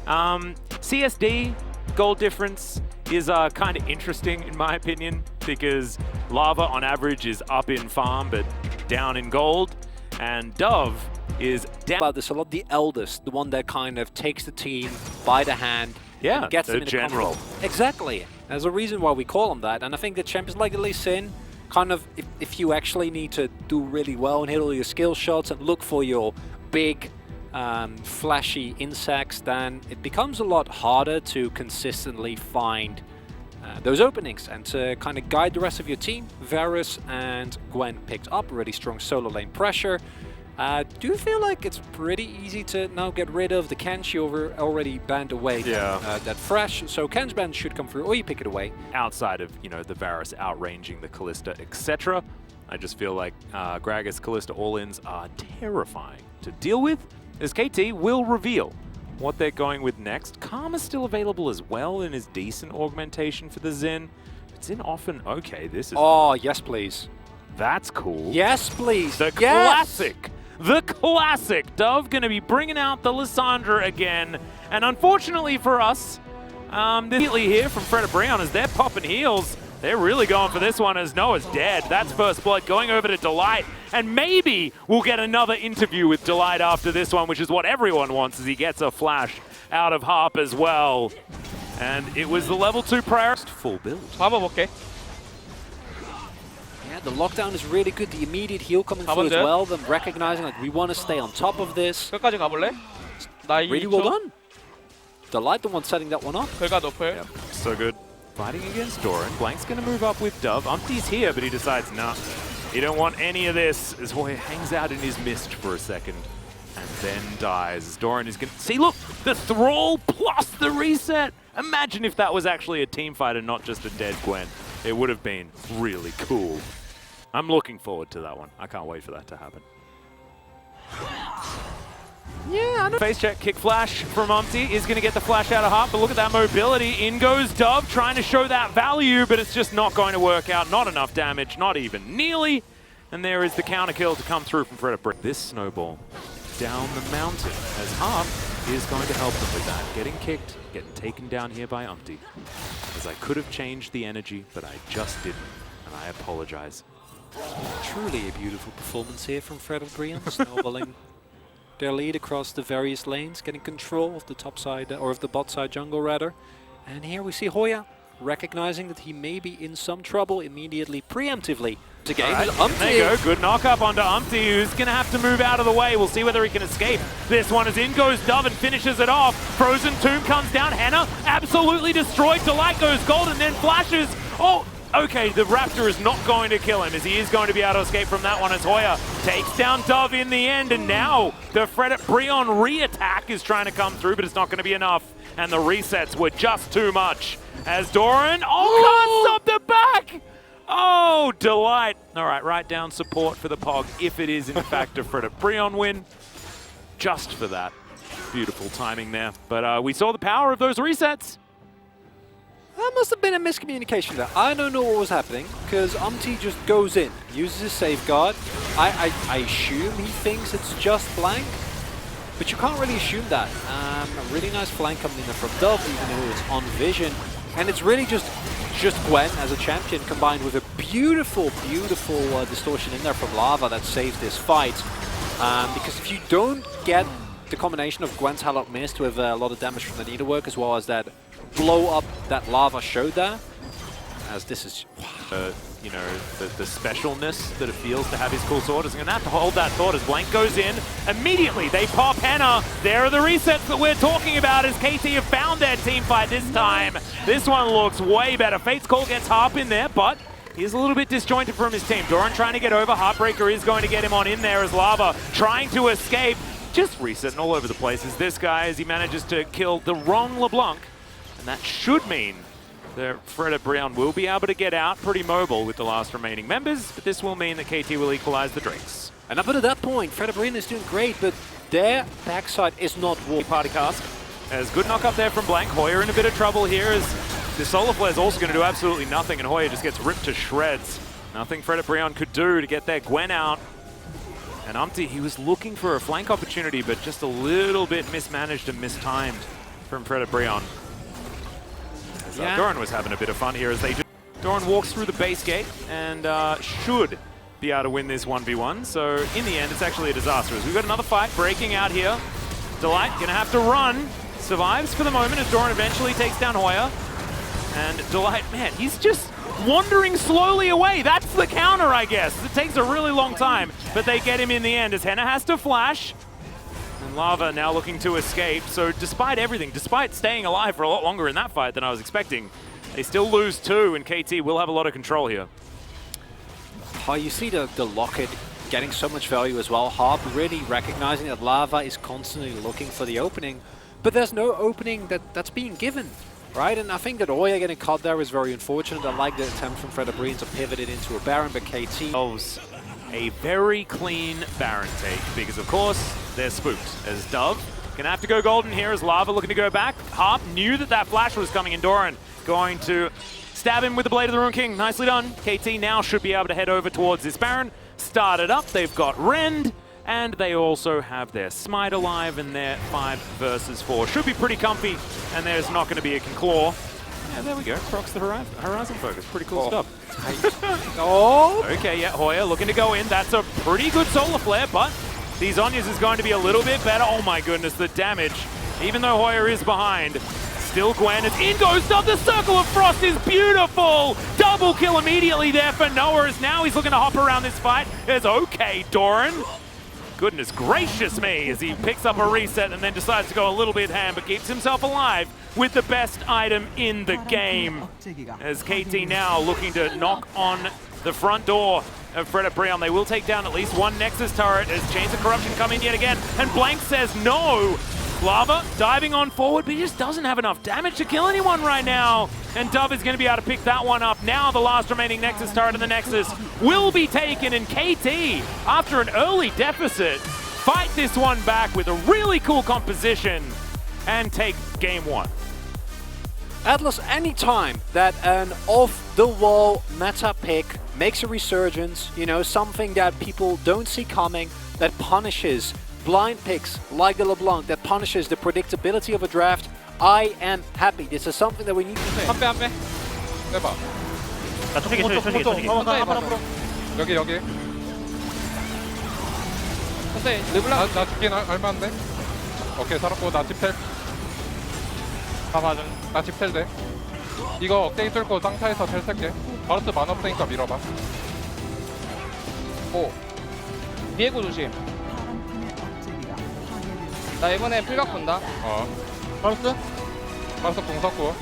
CSD gold difference is kind of interesting in my opinion, because Lava on average is up in farm but down in gold, and Dove is down. About this a lot, the eldest, the one that kind of takes the team by the hand, yeah, and gets them the in general. Control. Exactly. There's a reason why we call him that, and I think that champions like Lee Sin, kind of, if you actually need to do really well and hit all your skill shots and look for your big, flashy insects, then it becomes a lot harder to consistently find those openings and to kind of guide the rest of your team. Varus and Gwen picked up really strong solo lane pressure. Do you feel like it's pretty easy to now get rid of the Kench? You already banned away that Fresh, so Ken's ban should come through, or you pick it away. Outside of, you know, the Varus outranging the Kalista, etc., I just feel like Gragas Kalista all-ins are terrifying to deal with, as KT will reveal what they're going with next. Karma's still available as well and is decent augmentation for the Xin. It's often okay. This is... Oh, yes, please. That's cool. Yes, please. The classic. The classic. Dove going to be bringing out the Lissandra again. And unfortunately for us, immediately here from Fred Brion as they're popping heals. They're really going for this one as Noah's dead. That's first blood going over to Delight. And maybe we'll get another interview with Delight after this one, which is what everyone wants, as he gets a flash out of Harp as well. And it was the level 2 priority. Full build. 봐볼게. Yeah, the lockdown is really good. The immediate heal coming through as well. Them recognizing like we want to stay on top of this. 끝까지 가볼래? 나 Really well done. Delight the one setting that one up. 결과 높을. Yep. So good. Fighting against Doran. Blank's going to move up with Dove. Umpty's here, but he decides, nah, he don't want any of this. As Hoya hangs out in his mist for a second and then dies. As Doran is going to... See, look! The Thrall plus the reset! Imagine if that was actually a team fight and not just a dead Gwen. It would have been really cool. I'm looking forward to that one. I can't wait for that to happen. Yeah, I know. Face check, kick flash from Umpty is going to get the flash out of Harp, but look at that mobility. In goes Dove, trying to show that value, but it's just not going to work out. Not enough damage, not even nearly. And there is the counter kill to come through from Fred Brick. This snowball down the mountain as Harp is going to help them with that. Getting kicked, getting taken down here by Umpty. As I could have changed the energy, but I just didn't, and I apologize. Truly a beautiful performance here from Fred Brion, snowballing their lead across the various lanes, getting control of the top side, or of the bot side jungle rather. And here we see Hoya recognizing that he may be in some trouble immediately, preemptively. Again, right, there you go, good knock up onto Umpty, who's going to have to move out of the way. We'll see whether he can escape. This one is in goes Dove and finishes it off. Frozen Tomb comes down, Henna absolutely destroyed. Delight goes gold and then flashes. Oh! Okay, the Raptor is not going to kill him, as he is going to be able to escape from that one as Hoya takes down Dove in the end, and now the Fred Brion re-attack is trying to come through, but it's not going to be enough, and the resets were just too much. As Doran, can't stop the back! Oh, Delight. All right, write down support for the Pog if it is in fact a Fred Brion win. Just for that. Beautiful timing there. But we saw the power of those resets. That must have been a miscommunication there. I don't know what was happening, because Umpty just goes in, uses his safeguard. I assume he thinks it's just flank, but you can't really assume that. A really nice flank coming in there from Dove, even though it's on vision. And it's really just Gwen as a champion combined with a beautiful, beautiful distortion in there from Lava that saved this fight. Because if you don't get the combination of Gwen's Hallock Mist with a lot of damage from the needlework, as well as that blow up that Lava showed there, as this is you know, the specialness that it feels to have his cool sword. Is going to have to hold that thought as Blank goes in. Immediately they pop Henna. There are the resets that we're talking about, as KT have found their team fight this time. This one looks way better. Fate's Call gets Harp in there, but he's a little bit disjointed from his team. Doran trying to get over. Heartbreaker is going to get him on in there as Lava trying to escape. Just resetting all over the place as this guy, as he manages to kill the wrong LeBlanc. And that should mean that Fred Brion will be able to get out pretty mobile with the last remaining members, but this will mean that KT will equalize the drinks. And up at that point, Fred Brion is doing great, but their backside is not war. Party cask. As good knock up there from Blank. Hoya in a bit of trouble here, as the Solar Flare is also going to do absolutely nothing, and Hoya just gets ripped to shreds. Nothing Fred Brion could do to get their Gwen out. And Umpty, he was looking for a flank opportunity, but just a little bit mismanaged and mistimed. from Fred Brion. Yeah. Doran was having a bit of fun here as they do. Doran walks through the base gate and should be able to win this 1v1. So in the end, it's actually a disaster. As we've got another fight breaking out here. Delight gonna have to run. Survives for the moment as Doran eventually takes down Hoya. And Delight, man, he's just wandering slowly away. That's the counter, I guess. It takes a really long time, but they get him in the end as Henna has to flash. And Lava now looking to escape. So despite everything, despite staying alive for a lot longer in that fight than I was expecting, they still lose 2, and KT will have a lot of control here. Oh, you see the locket getting so much value as well. Harp really recognizing that Lava is constantly looking for the opening, but there's no opening that's being given, right? And I think that Oya getting caught there is very unfortunate. I like the attempt from Fred Brion to pivot it into a Baron, but KT... A very clean Baron take, because of course, they're spooked. As Dove gonna have to go golden here as Lava looking to go back. Harp knew that flash was coming in. Doran going to stab him with the Blade of the Ruined King. Nicely done. KT now should be able to head over towards this Baron. Start it up. They've got Rend, and they also have their Smite alive, and their 5 versus 4 should be pretty comfy, and there's not going to be a Claw. Yeah, there we go. Procs the Horizon focus. Pretty cool stuff. Oh! Okay, yeah, Hoya looking to go in. That's a pretty good Solar Flare, but these Onyas is going to be a little bit better. Oh my goodness, the damage. Even though Hoya is behind, still Gwen, and in goes Dove. The Circle of Frost is beautiful! Double kill immediately there for Noah, as now he's looking to hop around this fight. It's okay, Doran. Goodness gracious me, as he picks up a reset and then decides to go a little bit ham, but keeps himself alive with the best item in the game. As KT now looking to knock on the front door of Fred Brion. They will take down at least one Nexus turret as Chains of Corruption come in yet again, and Blank says no. Lava diving on forward, but he just doesn't have enough damage to kill anyone right now. And Dove is going to be able to pick that one up. Now the last remaining Nexus turret in the Nexus will be taken, and KT, after an early deficit, fight this one back with a really cool composition and take game 1. Atlas, anytime that an off-the-wall meta pick makes a resurgence, you know, something that people don't see coming, that punishes blind picks like the LeBlanc, that punishes the predictability of a draft, I am happy. This is something that we need to do. 한 빼. 해봐. 나 초식이 천천히 여기. 르블랑 나 죽긴 알만한데? 오케이, 살았고, 나 집텔. 가봐줘. 나 집텔 돼. 이거 억대기 뚫고 쌍차에서 텔 쓸게. 바로스 만 없으니까 밀어봐. 오. 비에고 조심. 나 이번에 풀각 본다. 바로스 공 섞고.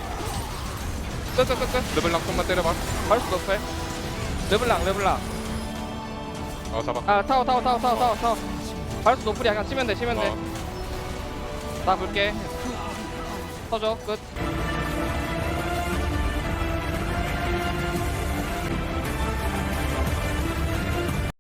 끝. 르블랑 좀만 때려봐. 바로스 너프해. 르블랑. 잡아. 아, 타워. 바로스 노플이야. 그냥 치면 돼. 나 볼게. 터져. 끝.